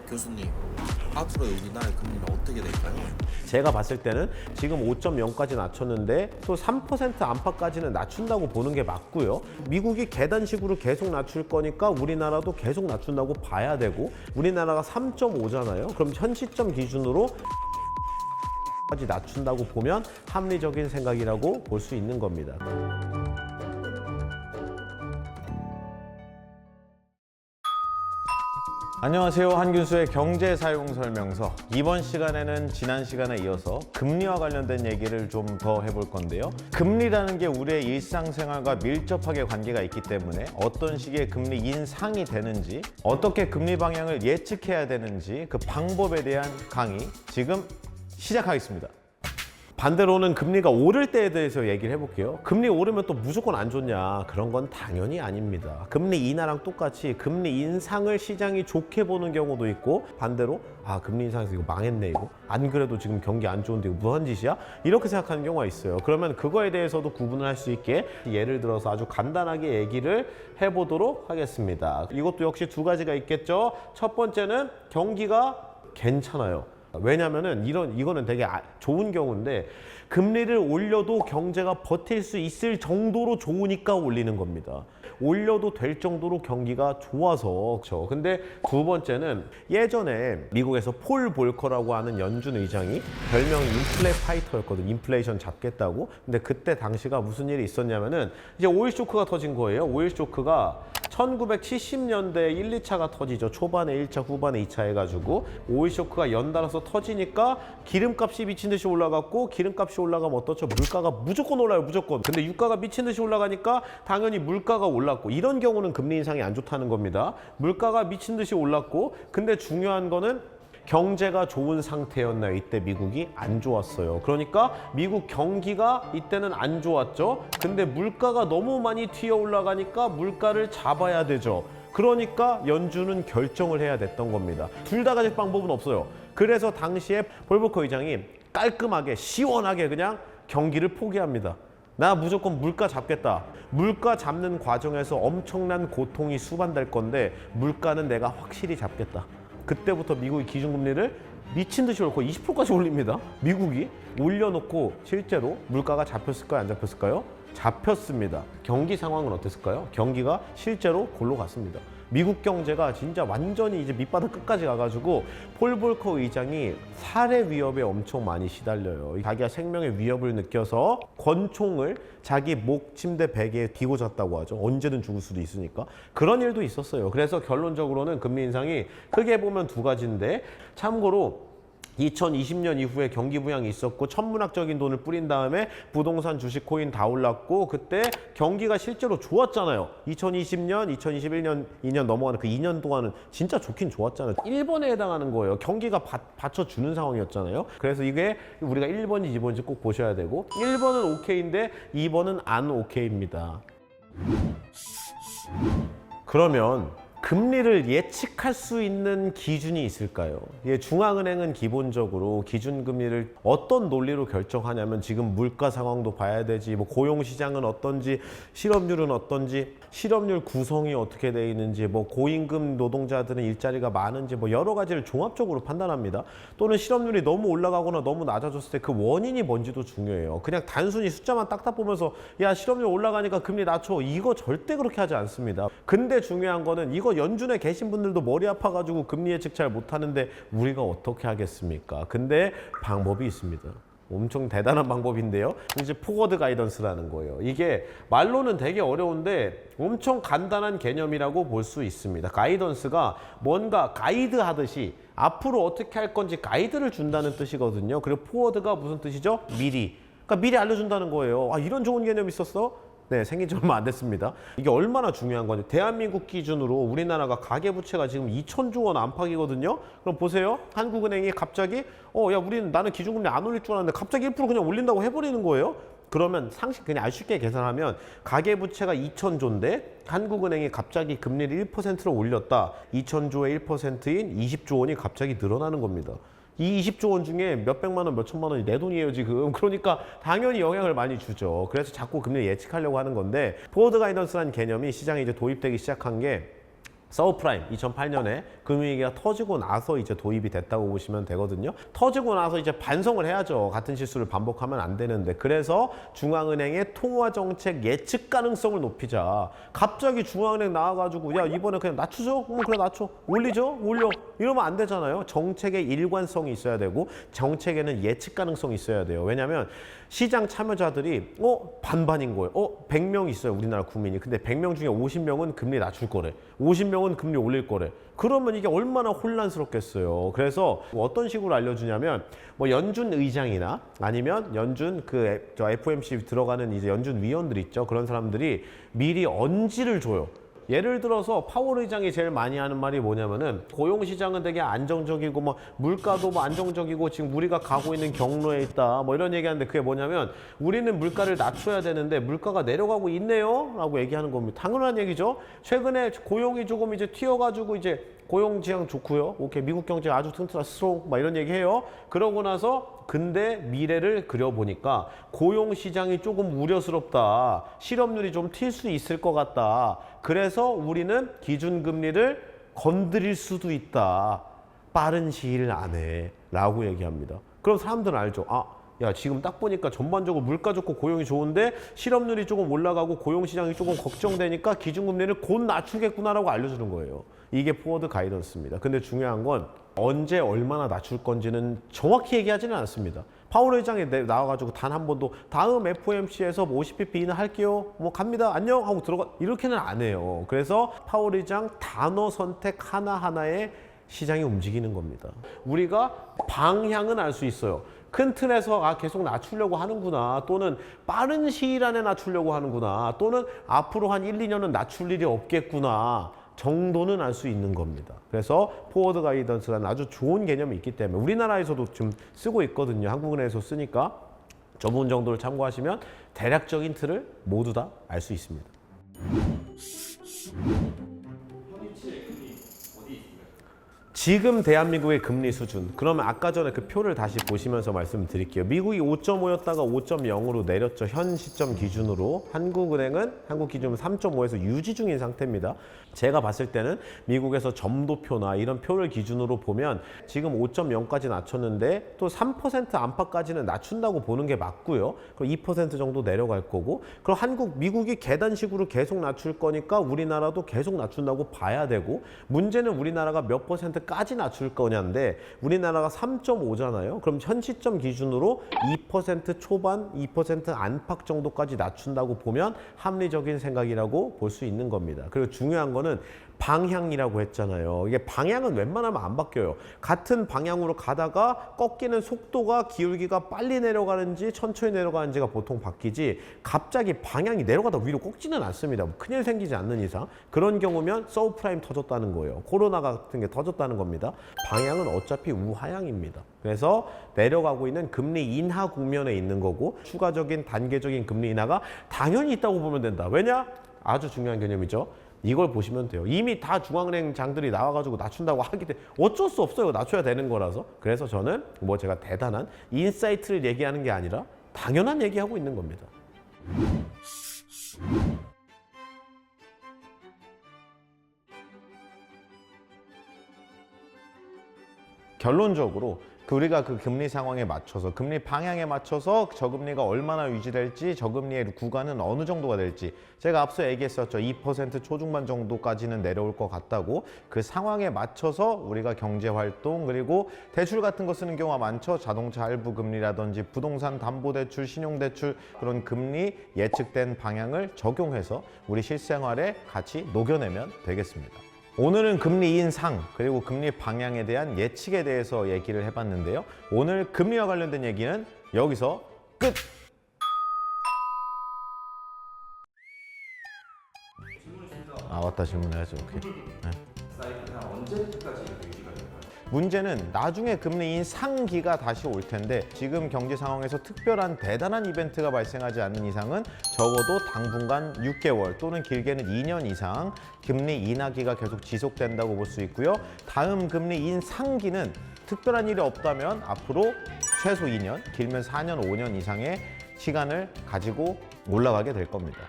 교수님, 앞으로 우리나라의 금리는 어떻게 될까요? 제가 봤을 때는 지금 5.0까지 낮췄는데 또 3% 안팎까지는 낮춘다고 보는 게 맞고요. 미국이 계단식으로 계속 낮출 거니까 우리나라도 계속 낮춘다고 봐야 되고, 우리나라가 3.5잖아요. 그럼 현 시점 기준으로 까지 낮춘다고 보면 합리적인 생각이라고 볼 수 있는 겁니다. 안녕하세요. 한균수의 경제사용설명서. 이번 시간에는 지난 시간에 이어서 금리와 관련된 얘기를 좀 더 해볼 건데요. 금리라는 게 우리의 일상생활과 밀접하게 관계가 있기 때문에 어떤 식의 금리 인상이 되는지, 어떻게 금리 방향을 예측해야 되는지 그 방법에 대한 강의 지금 시작하겠습니다. 반대로는 금리가 오를 때에 대해서 얘기를 해볼게요. 금리 오르면 또 무조건 안 좋냐? 그런 건 당연히 아닙니다. 금리 인하랑 똑같이 금리 인상을 시장이 좋게 보는 경우도 있고, 반대로 금리 인상해서 이거 망했네, 이거 안 그래도 지금 경기 안 좋은데 이거 무슨 짓이야? 이렇게 생각하는 경우가 있어요. 그러면 그거에 대해서도 구분을 할 수 있게 예를 들어서 아주 간단하게 얘기를 해보도록 하겠습니다. 이것도 역시 두 가지가 있겠죠. 첫 번째는 경기가 괜찮아요. 왜냐면은 이거는 되게 좋은 경우인데, 금리를 올려도 경제가 버틸 수 있을 정도로 좋으니까 올리는 겁니다. 올려도 될 정도로 경기가 좋아서. 그렇죠. 근데 두 번째는 예전에 미국에서 폴 볼커라고 하는 연준 의장이 별명이 인플레 파이터였거든. 인플레이션 잡겠다고. 근데 그때 당시가 무슨 일이 있었냐면은 이제 오일 쇼크가 터진 거예요. 오일 쇼크가 1970년대 1, 2차가 터지죠. 초반에 1차, 후반에 2차 해가지고 오일 쇼크가 연달아서 터지니까 기름값이 미친 듯이 올라갔고, 기름값이 올라가면 어떻죠? 물가가 무조건 올라요, 무조건. 근데 유가가 미친 듯이 올라가니까 당연히 물가가 올랐고, 이런 경우는 금리 인상이 안 좋다는 겁니다. 물가가 미친 듯이 올랐고, 근데 중요한 거는 경제가 좋은 상태였나요? 이때 미국이 안 좋았어요. 그러니까 미국 경기가 이때는 안 좋았죠. 근데 물가가 너무 많이 튀어 올라가니까 물가를 잡아야 되죠. 그러니까 연준은 결정을 해야 됐던 겁니다. 둘 다 가질 방법은 없어요. 그래서 당시에 폴 볼커 의장이 깔끔하게 시원하게 그냥 경기를 포기합니다. 나 무조건 물가 잡겠다. 물가 잡는 과정에서 엄청난 고통이 수반될 건데 물가는 내가 확실히 잡겠다. 그때부터 미국이 기준금리를 미친 듯이 올고 20%까지 올립니다. 미국이 올려놓고 실제로 물가가 잡혔을까요? 안 잡혔을까요? 잡혔습니다. 경기 상황은 어땠을까요? 경기가 실제로 골로 갔습니다. 미국 경제가 진짜 완전히 이제 밑바닥 끝까지 가가지고 폴 볼커 의장이 살해 위협에 엄청 많이 시달려요. 자기가 생명의 위협을 느껴서 권총을 자기 목, 침대, 베개에 뒤고 잤다고 하죠. 언제든 죽을 수도 있으니까. 그런 일도 있었어요. 그래서 결론적으로는 금리 인상이 크게 보면 두 가지인데, 참고로 2020년 이후에 경기 부양이 있었고 천문학적인 돈을 뿌린 다음에 부동산, 주식, 코인 다 올랐고, 그때 경기가 실제로 좋았잖아요. 2020년, 2021년, 2년 넘어가는 그 2년 동안은 진짜 좋긴 좋았잖아요. 1번에 해당하는 거예요. 경기가 받쳐주는 상황이었잖아요. 그래서 이게 우리가 1번인지 2번인지 꼭 보셔야 되고, 1번은 오케이인데 2번은 안 오케이입니다. 그러면 금리를 예측할 수 있는 기준이 있을까요? 예, 중앙은행은 기본적으로 기준금리를 어떤 논리로 결정하냐면, 지금 물가 상황도 봐야 되지, 뭐 고용시장은 어떤지, 실업률은 어떤지, 실업률 구성이 어떻게 돼 있는지, 뭐 고임금 노동자들은 일자리가 많은지, 뭐 여러 가지를 종합적으로 판단합니다. 또는 실업률이 너무 올라가거나 너무 낮아졌을 때 그 원인이 뭔지도 중요해요. 그냥 단순히 숫자만 딱딱 보면서 야, 실업률 올라가니까 금리 낮춰, 이거 절대 그렇게 하지 않습니다. 근데 중요한 거는, 이거 연준에 계신 분들도 머리 아파가지고 금리 예측 잘 못하는데 우리가 어떻게 하겠습니까? 근데 방법이 있습니다. 엄청 대단한 방법인데요. 이제 포워드 가이던스라는 거예요. 이게 말로는 되게 어려운데 엄청 간단한 개념이라고 볼 수 있습니다. 가이던스가 뭔가 가이드 하듯이 앞으로 어떻게 할 건지 가이드를 준다는 뜻이거든요. 그리고 포워드가 무슨 뜻이죠? 미리. 그러니까 미리 알려준다는 거예요. 이런 좋은 개념이 있었어? 네, 생긴 지 얼마 안 됐습니다. 이게 얼마나 중요한 건지, 대한민국 기준으로 우리나라가 가계부채가 지금 2,000조 원 안팎이거든요. 그럼 보세요. 한국은행이 갑자기 나는 기준금리 안 올릴 줄 알았는데 갑자기 1% 그냥 올린다고 해버리는 거예요. 그러면 상식 그냥 알 쉽게 계산하면, 가계부채가 2,000조인데 한국은행이 갑자기 금리를 1%로 올렸다. 2,000조의 1%인 20조 원이 갑자기 늘어나는 겁니다. 이 20조 원 중에 몇백만 원, 몇천만 원이 내 돈이에요, 지금. 그러니까 당연히 영향을 많이 주죠. 그래서 자꾸 금리 예측하려고 하는 건데, 포워드 가이던스라는 개념이 시장에 이제 도입되기 시작한 게 서브프라임 2008년에 금융위기가 터지고 나서 이제 도입이 됐다고 보시면 되거든요. 터지고 나서 이제 반성을 해야죠. 같은 실수를 반복하면 안 되는데, 그래서 중앙은행의 통화정책 예측 가능성을 높이자. 갑자기 중앙은행 나와가지고 야 이번에 그냥 낮추죠? 그래 낮춰. 올리죠? 올려. 이러면 안 되잖아요. 정책에 일관성이 있어야 되고 정책에는 예측 가능성이 있어야 돼요. 왜냐하면 시장 참여자들이 반반인 거예요. 100명 있어요, 우리나라 국민이. 근데 100명 중에 50명은 금리 낮출 거래. 50명은 금리 올릴 거래. 그러면 이게 얼마나 혼란스럽겠어요. 그래서 어떤 식으로 알려주냐면 연준 의장이나 아니면 연준 저 FOMC 들어가는 이제 연준 위원들 있죠. 그런 사람들이 미리 언지를 줘요. 예를 들어서 파월 의장이 제일 많이 하는 말이 뭐냐면은 고용 시장은 되게 안정적이고 물가도 안정적이고 지금 우리가 가고 있는 경로에 있다 이런 얘기하는데, 그게 뭐냐면 우리는 물가를 낮춰야 되는데 물가가 내려가고 있네요 라고 얘기하는 겁니다. 당연한 얘기죠. 최근에 고용이 조금 이제 튀어가지고 이제 고용 지향 좋고요. 오케이, 미국 경제 아주 튼튼하 스트롱 이런 얘기해요. 그러고 나서 근데 미래를 그려보니까 고용 시장이 조금 우려스럽다. 실업률이 좀 튈 수 있을 것 같다. 그래서 우리는 기준금리를 건드릴 수도 있다. 빠른 시일 안에 라고 얘기합니다. 그럼 사람들은 알죠. 야 지금 딱 보니까 전반적으로 물가 좋고 고용이 좋은데 실업률이 조금 올라가고 고용 시장이 조금 걱정되니까 기준금리를 곧 낮추겠구나라고 알려주는 거예요. 이게 포워드 가이던스입니다. 근데 중요한 건 언제 얼마나 낮출 건지는 정확히 얘기하지는 않습니다. 파월 의장이 나와가지고 단 한 번도 다음 FOMC에서 50bp 인하 할게요. 갑니다. 안녕 하고 들어가. 이렇게는 안 해요. 그래서 파월 의장 단어 선택 하나하나에 시장이 움직이는 겁니다. 우리가 방향은 알 수 있어요. 큰 틀에서 계속 낮추려고 하는구나, 또는 빠른 시일 안에 낮추려고 하는구나, 또는 앞으로 한 1, 2년은 낮출 일이 없겠구나 정도는 알 수 있는 겁니다. 그래서 포워드 가이던스라는 아주 좋은 개념이 있기 때문에 우리나라에서도 좀 쓰고 있거든요. 한국은행에서 쓰니까 저 부분 정도를 참고하시면 대략적인 틀을 모두 다 알 수 있습니다. 지금 대한민국의 금리 수준, 그러면 아까 전에 그 표를 다시 보시면서 말씀드릴게요. 미국이 5.5였다가 5.0으로 내렸죠. 현 시점 기준으로. 한국은행은 한국 기준으로 3.5에서 유지 중인 상태입니다. 제가 봤을 때는 미국에서 점도표나 이런 표를 기준으로 보면 지금 5.0까지 낮췄는데 또 3% 안팎까지는 낮춘다고 보는 게 맞고요. 그럼 2% 정도 내려갈 거고, 그럼 미국이 계단식으로 계속 낮출 거니까 우리나라도 계속 낮춘다고 봐야 되고, 문제는 우리나라가 몇 %까지 낮출 거냐인데 우리나라가 3.5잖아요. 그럼 현 시점 기준으로 2% 초반, 2% 안팎 정도까지 낮춘다고 보면 합리적인 생각이라고 볼 수 있는 겁니다. 그리고 중요한 거는 방향이라고 했잖아요. 이게 방향은 웬만하면 안 바뀌어요. 같은 방향으로 가다가 꺾이는 속도가 기울기가 빨리 내려가는지 천천히 내려가는지가 보통 바뀌지, 갑자기 방향이 내려가다 위로 꺾지는 않습니다. 큰일 생기지 않는 이상. 그런 경우면 서브프라임 터졌다는 거예요. 코로나 같은 게 터졌다는 겁니다. 방향은 어차피 우하향입니다. 그래서 내려가고 있는 금리 인하 국면에 있는 거고, 추가적인 단계적인 금리 인하가 당연히 있다고 보면 된다. 왜냐? 아주 중요한 개념이죠. 이걸 보시면 돼요. 이미 다 중앙은행장들이 나와가지고 낮춘다고 하기 때문에 어쩔 수 없어요. 낮춰야 되는 거라서. 그래서 저는 제가 대단한 인사이트를 얘기하는 게 아니라 당연한 얘기하고 있는 겁니다. 결론적으로 우리가 그 금리 상황에 맞춰서, 금리 방향에 맞춰서 저금리가 얼마나 유지될지, 저금리의 구간은 어느 정도가 될지, 제가 앞서 얘기했었죠. 2% 초중반 정도까지는 내려올 것 같다고. 그 상황에 맞춰서 우리가 경제활동, 그리고 대출 같은 거 쓰는 경우가 많죠. 자동차 할부 금리라든지 부동산 담보대출, 신용대출, 그런 금리 예측된 방향을 적용해서 우리 실생활에 같이 녹여내면 되겠습니다. 오늘은 금리 인상, 그리고 금리 방향에 대한 예측에 대해서 얘기를 해봤는데요. 오늘 금리와 관련된 얘기는 여기서 끝! 맞다, 질문해야죠. 오케이. 네. 사이트가 언제까지 유지가 될까요? 문제는 나중에 금리 인상기가 다시 올 텐데, 지금 경제 상황에서 특별한 대단한 이벤트가 발생하지 않는 이상은 적어도 당분간 6개월 또는 길게는 2년 이상 금리 인하기가 계속 지속된다고 볼 수 있고요. 다음 금리 인상기는 특별한 일이 없다면 앞으로 최소 2년, 길면 4년, 5년 이상의 시간을 가지고 올라가게 될 겁니다.